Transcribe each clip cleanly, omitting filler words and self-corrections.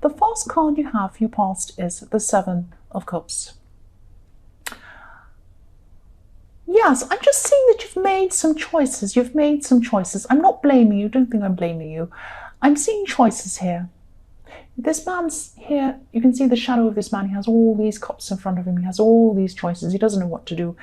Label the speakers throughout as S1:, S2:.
S1: The first card you have for your past is the Seven of Cups. Yes, I'm just seeing that you've made some choices. You've made some choices. I'm not blaming you. Don't think I'm blaming you. I'm seeing choices here. This man's here. You can see the shadow of this man. He has all these cups in front of him. He has all these choices. He doesn't know what to do.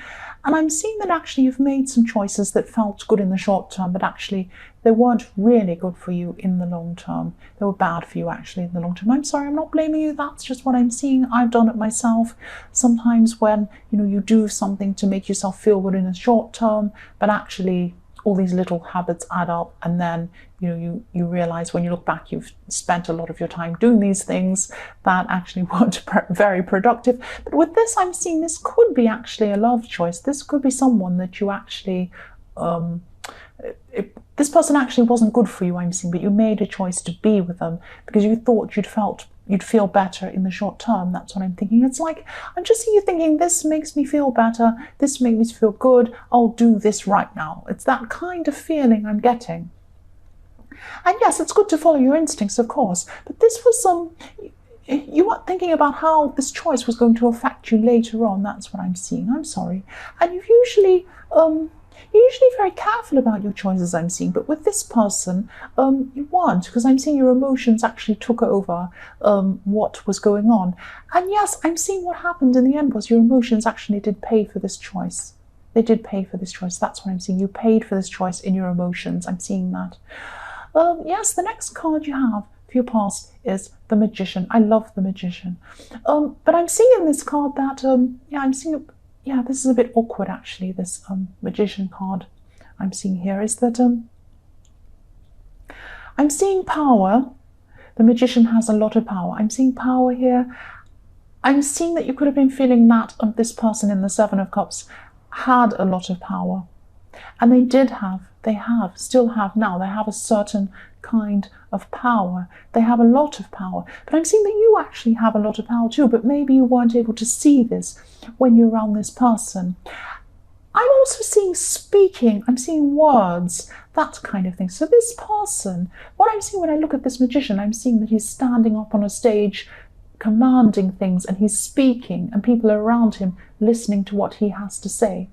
S1: And I'm seeing that actually you've made some choices that felt good in the short term, but actually they weren't really good for you in the long term. They were bad for you actually in the long term. I'm sorry, I'm not blaming you. That's just what I'm seeing. I've done it myself. Sometimes when, you do something to make yourself feel good in the short term, but actually all these little habits add up, and then you realize when you look back you've spent a lot of your time doing these things that actually weren't very productive. But with this, I'm seeing this could be actually a love choice. This could be someone that you actually this person actually wasn't good for you, I'm seeing, but you made a choice to be with them because you thought you'd feel better in the short term. That's what I'm thinking. It's like, I'm just seeing you thinking, this makes me feel better, this makes me feel good, I'll do this right now. It's that kind of feeling I'm getting. And yes, it's good to follow your instincts, of course, but this was you weren't thinking about how this choice was going to affect you later on. That's what I'm seeing. I'm sorry. And you're usually very careful about your choices, I'm seeing, but with this person, you weren't, because I'm seeing your emotions actually took over what was going on. And yes, I'm seeing what happened in the end was your emotions actually did pay for this choice. They did pay for this choice. That's what I'm seeing. You paid for this choice in your emotions. I'm seeing that. Yes, the next card you have for your past is the Magician. I love the Magician. But I'm seeing in this card that, this is a bit awkward actually, this Magician card I'm seeing here is that I'm seeing power. The Magician has a lot of power. I'm seeing power here. I'm seeing that you could have been feeling that this person in the Seven of Cups had a lot of power. And still have now. They have a certain kind of power. They have a lot of power. But I'm seeing that you actually have a lot of power too, but maybe you weren't able to see this when you're around this person. I'm also seeing speaking. I'm seeing words, that kind of thing. So this person, what I'm seeing when I look at this Magician, I'm seeing that he's standing up on a stage commanding things, and he's speaking, and people are around him listening to what he has to say.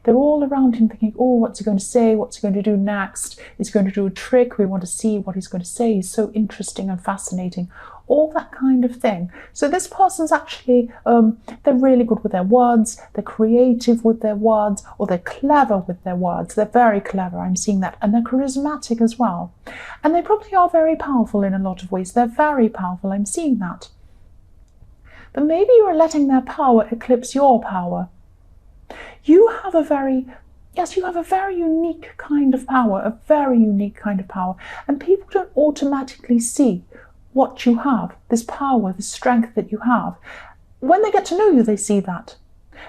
S1: They're all around him thinking, oh, what's he going to say? What's he going to do next? Is he going to do a trick? We want to see what he's going to say. He's so interesting and fascinating. All that kind of thing. So this person's actually, they're really good with their words. They're creative with their words, or they're clever with their words. They're very clever. I'm seeing that. And they're charismatic as well. And they probably are very powerful in a lot of ways. They're very powerful. I'm seeing that. But maybe you're letting their power eclipse your power. You have a very unique kind of power, a very unique kind of power. And people don't automatically see what you have, this power, this strength that you have. When they get to know you, they see that.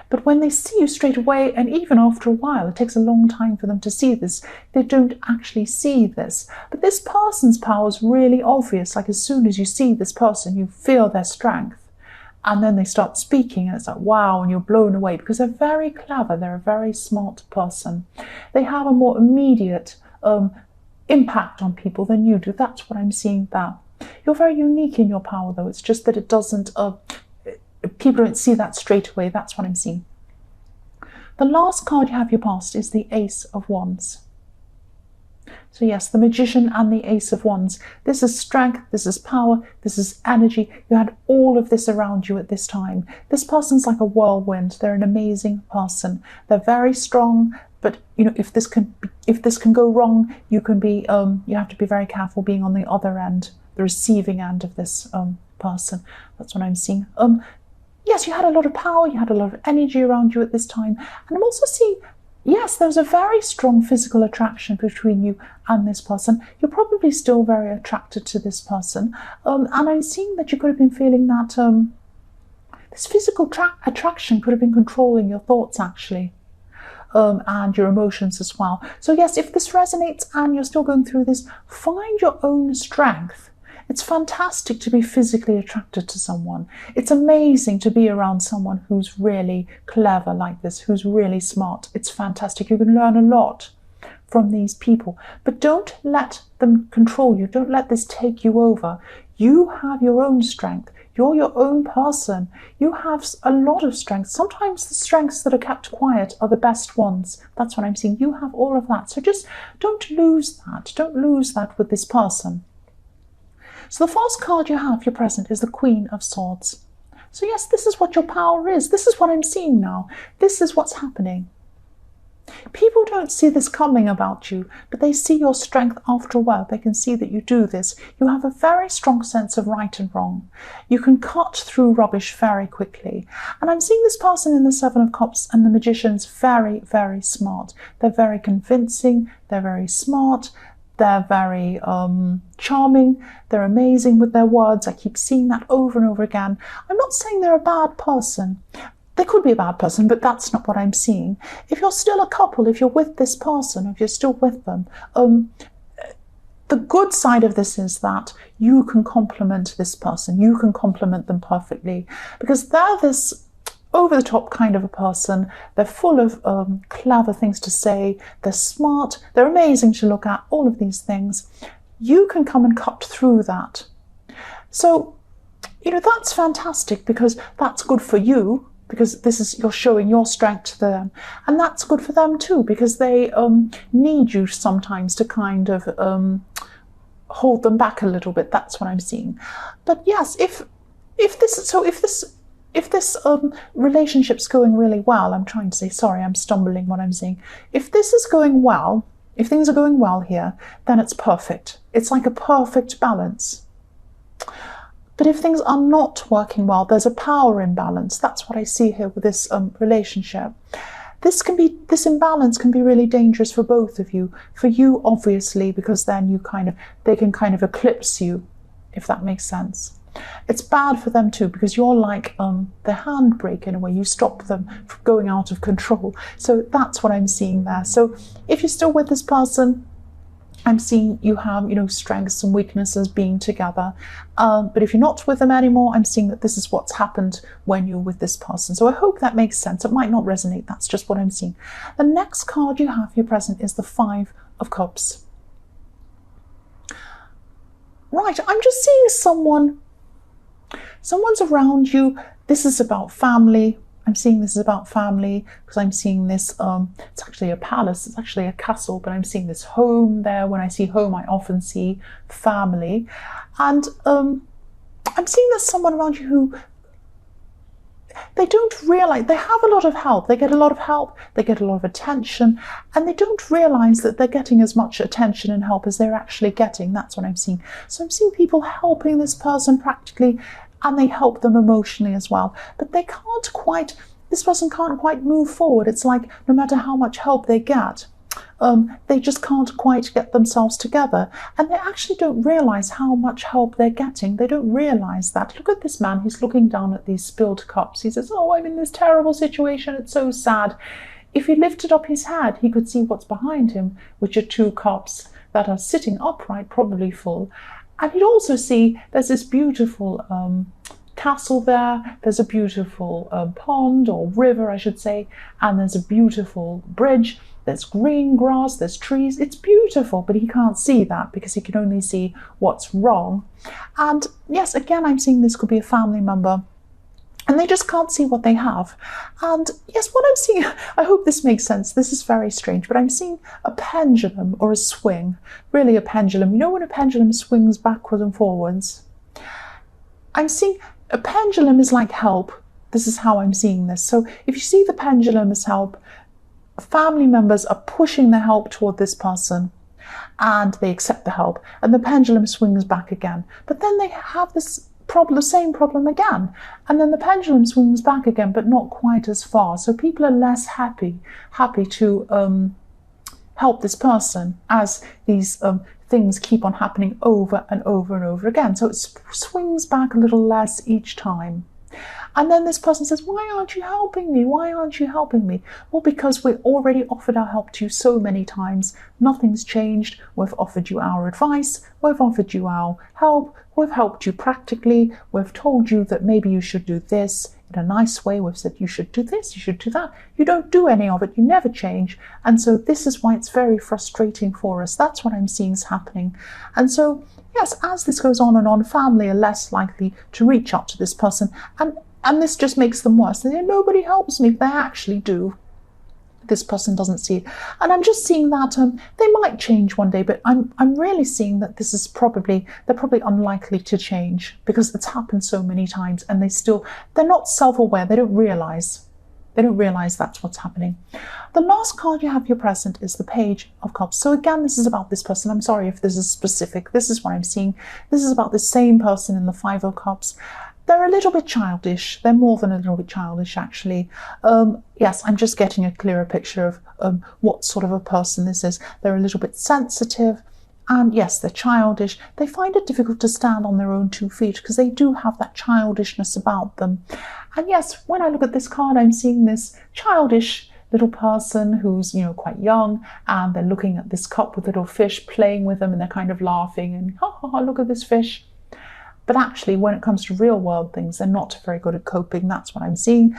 S1: But when they see you straight away, and even after a while, it takes a long time for them to see this, they don't actually see this. But this person's power is really obvious. Like as soon as you see this person, you feel their strength. And then they start speaking, and it's like, wow, and you're blown away because they're very clever. They're a very smart person. They have a more immediate impact on people than you do. That's what I'm seeing there. You're very unique in your power, though. It's just that it doesn't, people don't see that straight away. That's what I'm seeing. The last card you have your past is the Ace of Wands. So yes, the Magician and the Ace of Wands. This is strength, this is power, this is energy. You had all of this around you at this time. This person's like a whirlwind. They're an amazing person. They're very strong, but if this can go wrong, you have to be very careful being on the other end, the receiving end of this person. That's what I'm seeing. Yes, you had a lot of power, you had a lot of energy around you at this time. And I'm also seeing, yes, there's a very strong physical attraction between you and this person. You're probably still very attracted to this person. And I'm seeing that you could have been feeling that this physical attraction could have been controlling your thoughts, actually, and your emotions as well. So yes, if this resonates and you're still going through this, find your own strength. It's fantastic to be physically attracted to someone. It's amazing to be around someone who's really clever like this, who's really smart. It's fantastic. You can learn a lot from these people. But don't let them control you. Don't let this take you over. You have your own strength. You're your own person. You have a lot of strength. Sometimes the strengths that are kept quiet are the best ones. That's what I'm seeing. You have all of that. So just don't lose that. Don't lose that with this person. So the first card you have, your present, is the Queen of Swords. So yes, this is what your power is. This is what I'm seeing now. This is what's happening. People don't see this coming about you, but they see your strength after a while. They can see that you do this. You have a very strong sense of right and wrong. You can cut through rubbish very quickly. And I'm seeing this person in the Seven of Cups and the Magician's very, very smart. They're very convincing. They're very smart. They're very charming. They're amazing with their words. I keep seeing that over and over again. I'm not saying they're a bad person. They could be a bad person, but that's not what I'm seeing. If you're still a couple, if you're with this person, if you're still with them, the good side of this is that you can compliment this person. You can compliment them perfectly, because they're this over-the-top kind of a person. They're full of clever things to say. They're smart. They're amazing to look at, all of these things. You can come and cut through that. So, that's fantastic, because that's good for you, because you're showing your strength to them. And that's good for them too, because they need you sometimes to kind of hold them back a little bit. That's what I'm seeing. But yes, if this relationship's going really well, I'm trying to say, sorry, I'm stumbling what I'm saying. If this is going well, if things are going well here, then it's perfect. It's like a perfect balance. But if things are not working well, there's a power imbalance. That's what I see here with this relationship. This imbalance can be really dangerous for both of you. For you, obviously, because then they can kind of eclipse you, if that makes sense. It's bad for them too, because you're like the handbrake in a way. You stop them from going out of control. So that's what I'm seeing there. So if you're still with this person, I'm seeing you have, strengths and weaknesses being together. But if you're not with them anymore, I'm seeing that this is what's happened when you're with this person. So I hope that makes sense. It might not resonate. That's just what I'm seeing. The next card you have here present is the Five of Cups. Right, I'm just seeing someone's around you. This is about family. I'm seeing this is about family, because I'm seeing this, it's actually a palace, it's actually a castle, but I'm seeing this home there. When I see home, I often see family. And I'm seeing there's someone around you who, they don't realize, they have a lot of help. They get a lot of help, they get a lot of attention, and they don't realize that they're getting as much attention and help as they're actually getting. That's what I'm seeing. So I'm seeing people helping this person practically, and they help them emotionally as well. But this person can't quite move forward. It's like no matter how much help they get, they just can't quite get themselves together. And they actually don't realize how much help they're getting. They don't realize that. Look at this man. He's looking down at these spilled cups. He says, oh, I'm in this terrible situation. It's so sad. If he lifted up his head, he could see what's behind him, which are two cups that are sitting upright, probably full. And you'd also see there's this beautiful castle there. There's a beautiful pond, or river, I should say. And there's a beautiful bridge. There's green grass, there's trees. It's beautiful, but he can't see that because he can only see what's wrong. And yes, again, I'm seeing this could be a family member, and they just can't see what they have. And yes, what I'm seeing, I hope this makes sense. This is very strange, but I'm seeing a pendulum or a swing, really a pendulum. You know when a pendulum swings backwards and forwards? I'm seeing a pendulum is like help. This is how I'm seeing this. So if you see the pendulum as help, family members are pushing the help toward this person, and they accept the help, and the pendulum swings back again. But then they have this problem, the same problem again, and then the pendulum swings back again, but not quite as far. So people are less happy to help this person as these things keep on happening over and over and over again. So it swings back a little less each time. And then this person says, why aren't you helping me? Why aren't you helping me? Well, because we already offered our help to you so many times. Nothing's changed. We've offered you our advice. We've offered you our help. We've helped you practically. We've told you that maybe you should do this in a nice way. We've said you should do this, you should do that. You don't do any of it. You never change. And so this is why it's very frustrating for us. That's what I'm seeing is happening. And so yes, as this goes on, family are less likely to reach out to this person, and this just makes them worse. They say, nobody helps me. They actually do. This person doesn't see it, and I'm just seeing that they might change one day, but I'm really seeing that this is they're probably unlikely to change, because it's happened so many times, and they're not self-aware. They don't realize that's what's happening. The last card you have here present is the Page of Cups. So again, this is about this person. I'm sorry if this is specific. This is what I'm seeing. This is about the same person in the Five of Cups. They're a little bit childish. They're more than a little bit childish, actually. Yes, I'm just getting a clearer picture of what sort of a person this is. They're a little bit sensitive. And yes, they're childish. They find it difficult to stand on their own 2 feet because they do have that childishness about them. And yes, when I look at this card, I'm seeing this childish little person who's, quite young, and they're looking at this cup with little fish, playing with them, and they're kind of laughing and, look at this fish. But actually, when it comes to real world things, they're not very good at coping. That's what I'm seeing.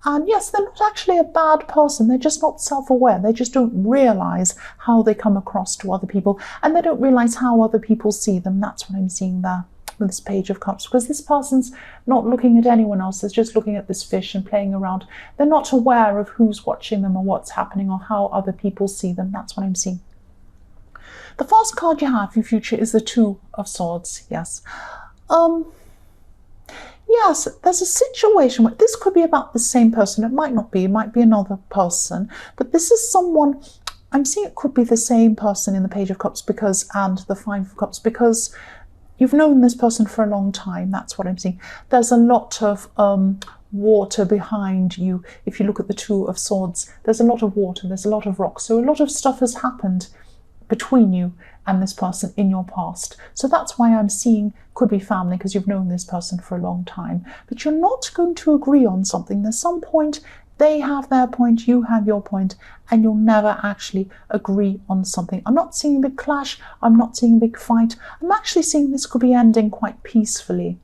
S1: And yes, they're not actually a bad person. They're just not self-aware. They just don't realize how they come across to other people, and they don't realize how other people see them. That's what I'm seeing there with this Page of Cups, because this person's not looking at anyone else. They're just looking at this fish and playing around. They're not aware of who's watching them or what's happening or how other people see them. That's what I'm seeing. The first card you have for your future is the Two of Swords. Yes. Yes, there's a situation where this could be about the same person. It might not be. It might be another person. But this is someone, I'm seeing it could be the same person in the Page of Cups and the Five of Cups, because you've known this person for a long time. That's what I'm seeing. There's a lot of water behind you. If you look at the Two of Swords, there's a lot of water. There's a lot of rocks. So a lot of stuff has happened between you and this person in your past. So that's why I'm seeing could be family, because you've known this person for a long time. But you're not going to agree on something. There's some point they have their point, you have your point, and you'll never actually agree on something. I'm not seeing a big clash. I'm not seeing a big fight. I'm actually seeing this could be ending quite peacefully.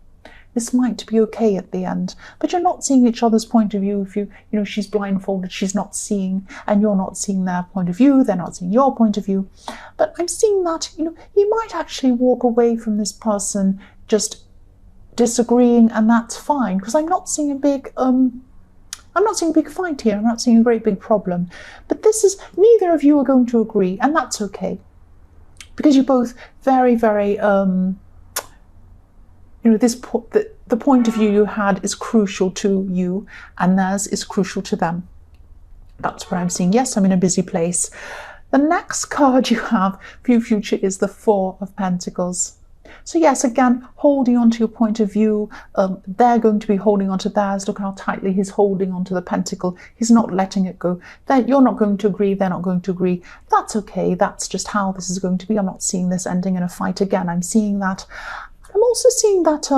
S1: This might be okay at the end, but you're not seeing each other's point of view. If she's blindfolded, she's not seeing, and you're not seeing their point of view, they're not seeing your point of view. But I'm seeing that, you might actually walk away from this person just disagreeing, and that's fine, because I'm not seeing a big fight here. I'm not seeing a great big problem. But this is, neither of you are going to agree, and that's okay, because you're both very, very the point of view you had is crucial to you, and theirs is crucial to them. That's what I'm seeing. Yes, I'm in a busy place. The next card you have for your future is the Four of Pentacles. So yes, again, holding on to your point of view. They're going to be holding on to theirs. Look how tightly he's holding on to the pentacle. He's not letting it go. You're not going to agree. They're not going to agree. That's okay. That's just how this is going to be. I'm not seeing this ending in a fight again. I'm seeing that. I'm also seeing that,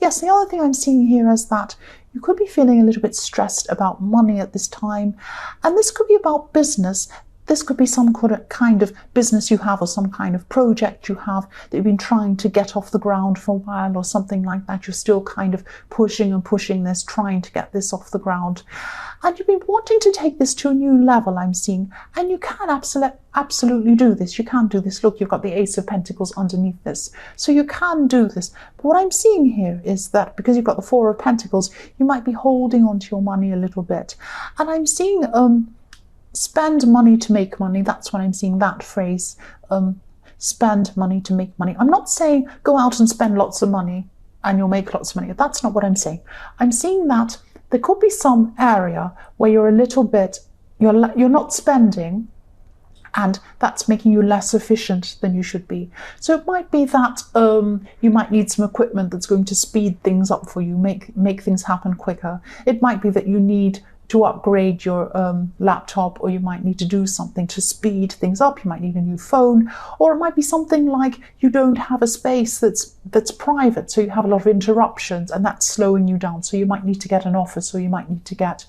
S1: yes, the other thing I'm seeing here is that you could be feeling a little bit stressed about money at this time. And this could be about business. This could be some kind of business you have, or some kind of project you have that you've been trying to get off the ground for a while, or something like that. You're still kind of pushing and pushing this, trying to get this off the ground. And you've been wanting to take this to a new level, I'm seeing. And you can absolutely do this. You can do this. Look, you've got the Ace of Pentacles underneath this. So you can do this. But what I'm seeing here is that because you've got the Four of Pentacles, you might be holding on to your money a little bit. And I'm seeing spend money to make money. That's what I'm seeing, that phrase. Spend money to make money. I'm not saying go out and spend lots of money and you'll make lots of money. That's not what I'm saying. I'm seeing that there could be some area where you're a little bit, you're not spending, and that's making you less efficient than you should be. So it might be that you might need some equipment that's going to speed things up for you, make things happen quicker. It might be that you need to upgrade your laptop, or you might need to do something to speed things up. You might need a new phone, or it might be something like you don't have a space that's private, so you have a lot of interruptions, and that's slowing you down. So you might need to get an office, or you might need to get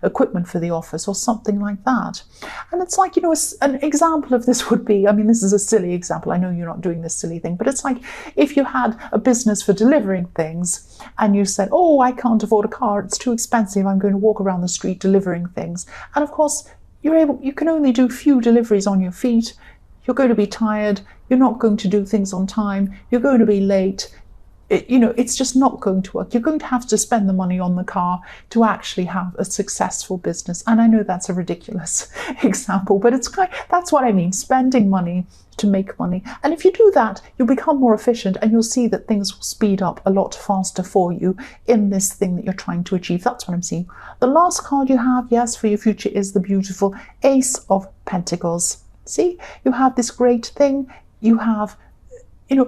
S1: equipment for the office, or something like that. And it's like, an example of this would be, this is a silly example. I know you're not doing this silly thing, but it's like if you had a business for delivering things and you said, oh, I can't afford a car, it's too expensive, I'm going to walk around the street delivering things. And of course, you can only do few deliveries on your feet. you're going to be tired, you're not going to do things on time, you're going to be late. It's just not going to work. You're going to have to spend the money on the car to actually have a successful business. And I know that's a ridiculous example, but that's what I mean, spending money to make money. And if you do that, you'll become more efficient and you'll see that things will speed up a lot faster for you in this thing that you're trying to achieve. That's what I'm seeing. The last card you have, yes, for your future is the beautiful Ace of Pentacles. See, you have this great thing. You have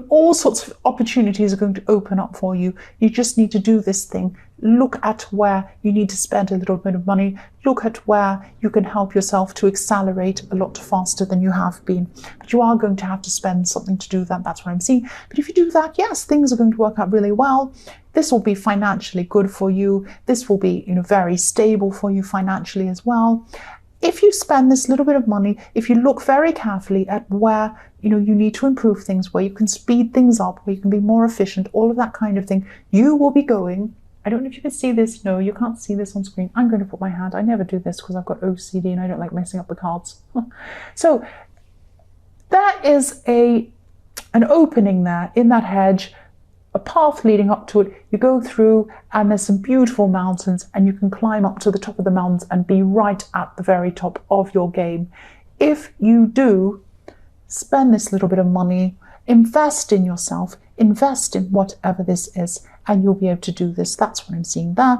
S1: all sorts of opportunities are going to open up for you. You just need to do this thing. Look at where you need to spend a little bit of money. Look at where you can help yourself to accelerate a lot faster than you have been. But you are going to have to spend something to do that. That's what I'm seeing. But if you do that, yes, things are going to work out really well. This will be financially good for you. This will be, very stable for you financially as well. If you spend this little bit of money, if you look very carefully at where you need to improve things, where you can speed things up, where you can be more efficient, all of that kind of thing, you will be going. I don't know if you can see this. No, you can't see this on screen. I'm going to put my hand. I never do this because I've got OCD and I don't like messing up the cards. So there is an opening there in that hedge, a path leading up to it. You go through and there's some beautiful mountains and you can climb up to the top of the mountains and be right at the very top of your game. If you do spend this little bit of money, invest in yourself, invest in whatever this is, and you'll be able to do this. That's what I'm seeing there.